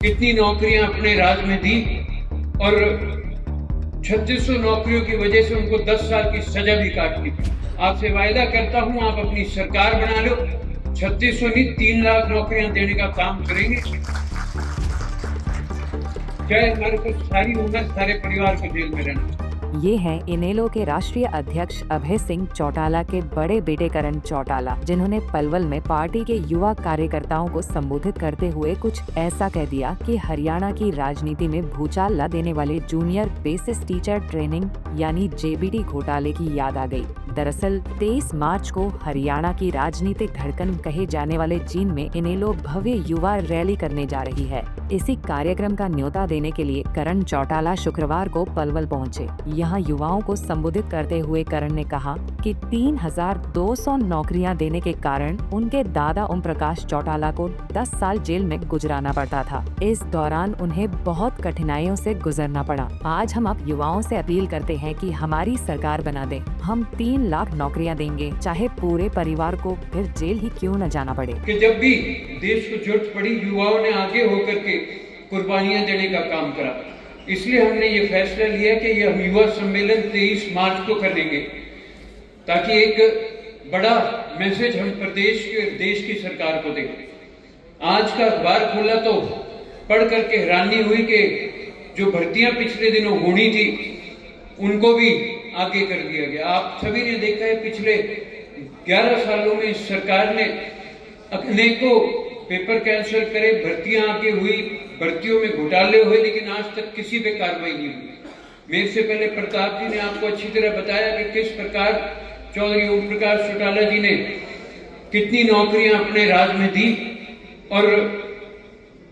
कितनी नौकरियां अपने राज में दी और 3600 नौकरियों की वजह से उनको 10 साल की सजा भी काटनी पड़ी। आपसे वायदा करता हूं, आप अपनी सरकार बना लो, 3600 नहीं 3 लाख नौकरियां देने का काम करेंगे, चाहे हमारे को सारी उम्र सारे परिवार को जेल में रहना। ये हैं इनेलो के राष्ट्रीय अध्यक्ष अभय सिंह चौटाला के बड़े बेटे करण चौटाला, जिन्होंने पलवल में पार्टी के युवा कार्यकर्ताओं को संबोधित करते हुए कुछ ऐसा कह दिया कि हरियाणा की राजनीति में भूचाल ला देने वाले जूनियर बेसिस टीचर ट्रेनिंग यानी जेबीटी घोटाले की याद आ गई। दरअसल 23 मार्च को हरियाणा की राजनीतिक धड़कन कहे जाने वाले जींद में इनेलो भव्य युवा रैली करने जा रही है। इसी कार्यक्रम का न्योता देने के लिए करण चौटाला शुक्रवार को पलवल पहुंचे। यहाँ युवाओं को संबोधित करते हुए करण ने कहा कि 3200 नौकरियां देने के कारण उनके दादा ओम प्रकाश चौटाला को 10 साल जेल में गुजराना पड़ता था। इस दौरान उन्हें बहुत कठिनाइयों से गुजरना पड़ा। आज हम अब युवाओं से अपील करते हैं कि हमारी सरकार बना दें। हम 3 लाख नौकरियां देंगे, चाहे पूरे परिवार को फिर जेल ही क्यों न जाना पड़े। कि जब भी देश को जरूरत पड़ी, युवाओं ने आगे होकर के कुर्बानियां देने का काम करा। इसलिए हमने ये फैसला लिया कि ये हम युवा सम्मेलन 23 मार्च को करेंगे, ताकि एक बड़ा मैसेज हम प्रदेश के देश की सरकार को दें। आज का अखबार खोला तो पढ़ करके हैरानी हुई कि जो भर्तियां पिछले दिनों होनी थी उनको भी आगे कर दिया गया। आप सभी ने देखा है, पिछले 11 सालों में इस सरकार ने अनेकों पेपर कैंसिल करे, भर्तियां आगे हुई, भर्तियों में घोटाले हुए, लेकिन आज तक किसी पे कार्रवाई नहीं हुई। मेरे से पहले प्रताप जी ने आपको अच्छी तरह बताया कि किस प्रकार चौधरी ओम प्रकाश चौटाला जी ने कितनी नौकरियां अपने राज में दी और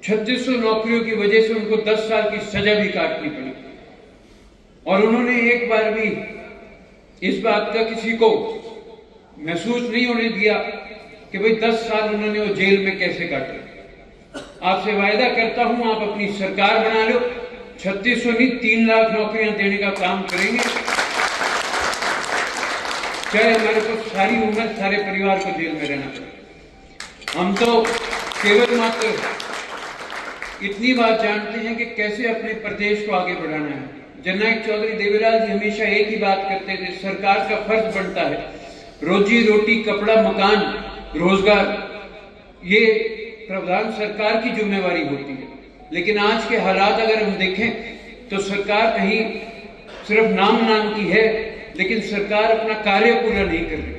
3600 नौकरियों की वजह से उनको 10 साल की सजा भी काटनी पड़ी। और उन्होंने एक बार भी इस बात का किसी को महसूस नहीं होने दिया कि भाई 10 साल उन्होंने वो जेल में कैसे काटे। आपसे वायदा करता हूं, आप अपनी सरकार बना लो, 3600 नहीं 3 लाख नौकरियां देने का काम करेंगे, चाहे हमारे को सारी उम्र सारे परिवार को जेल में रहना पड़े। हम तो केवल मात्र इतनी बात जानते हैं कि कैसे अपने प्रदेश को आगे बढ़ाना है। जननायक चौधरी देवीलाल जी हमेशा एक ही बात करते थे, सरकार का फर्ज बनता है रोजी रोटी, कपड़ा, मकान, रोजगार, ये प्रावधान सरकार की जिम्मेवारी होती है। लेकिन आज के हालात अगर हम देखें तो सरकार कहीं सिर्फ नाम की है, लेकिन सरकार अपना कार्य पूरा नहीं कर रही।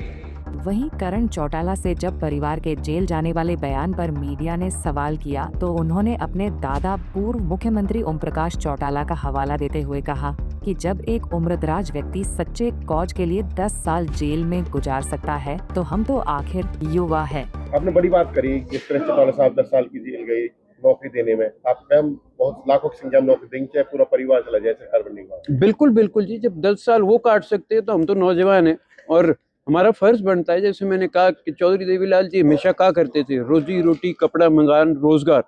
वहीं करण चौटाला से जब परिवार के जेल जाने वाले बयान पर मीडिया ने सवाल किया तो उन्होंने अपने दादा पूर्व मुख्यमंत्री ओम प्रकाश चौटाला का हवाला देते हुए कहा कि जब एक उम्रदराज व्यक्ति सच्चे कौज के लिए 10 साल जेल में गुजार सकता है तो हम तो आखिर युवा है। आपने बड़ी बात करी, जिस तरह चौटाला साहब 10 साल की जेल गई नौकरी देने में, आप हम बहुत लाखों की संख्या में नौकरी देंगे, चाहे पूरा परिवार चला जाए सरकार बनने के बाद। बिल्कुल बिल्कुल जी, जब 10 साल वो काट सकते हैं तो हम तो नौजवान हैं और हमारा फर्ज बनता है। जैसे मैंने कहा कि चौधरी देवीलाल जी हमेशा कहा करते थे, रोजी रोटी, कपड़ा, मकान, रोजगार,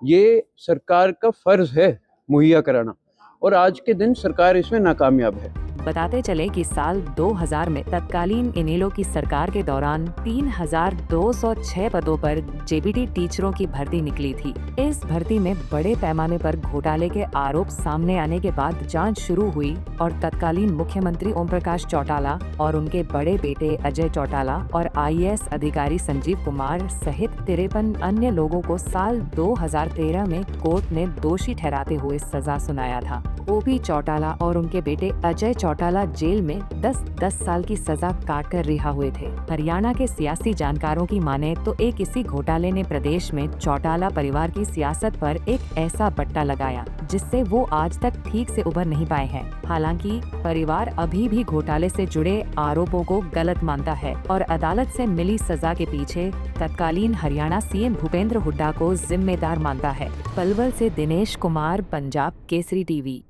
ये सरकार का फर्ज है मुहैया कराना, और आज के दिन सरकार इसमें नाकामयाब है। बताते चले कि साल 2000 में तत्कालीन इनेलो की सरकार के दौरान 3206 पदों पर जेबीटी टीचरों की भर्ती निकली थी। इस भर्ती में बड़े पैमाने पर घोटाले के आरोप सामने आने के बाद जांच शुरू हुई और तत्कालीन मुख्यमंत्री ओम प्रकाश चौटाला और उनके बड़े बेटे अजय चौटाला और आईएएस अधिकारी संजीव कुमार सहित 53 अन्य लोगों को साल 2013 में कोर्ट ने दोषी ठहराते हुए सजा सुनाया था। ओपी चौटाला और उनके बेटे अजय चौटाला जेल में 10 साल की सजा काटकर रिहा हुए थे। हरियाणा के सियासी जानकारों की माने तो एक इसी घोटाले ने प्रदेश में चौटाला परिवार की सियासत पर एक ऐसा बट्टा लगाया जिससे वो आज तक ठीक से उभर नहीं पाए हैं। हालांकि परिवार अभी भी घोटाले से जुड़े आरोपों को गलत मानता है और अदालत से मिली सजा के पीछे तत्कालीन हरियाणा सीएम भूपेंद्र हुड्डा को जिम्मेदार मानता है। पलवल से दिनेश कुमार, पंजाब केसरी टीवी।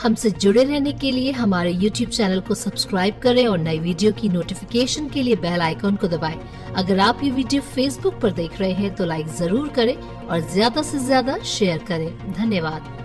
हमसे जुड़े रहने के लिए हमारे YouTube चैनल को सब्सक्राइब करें और नई वीडियो की नोटिफिकेशन के लिए बेल आइकॉन को दबाएं। अगर आप ये वीडियो Facebook पर देख रहे हैं तो लाइक जरूर करें और ज्यादा से ज्यादा शेयर करें। धन्यवाद।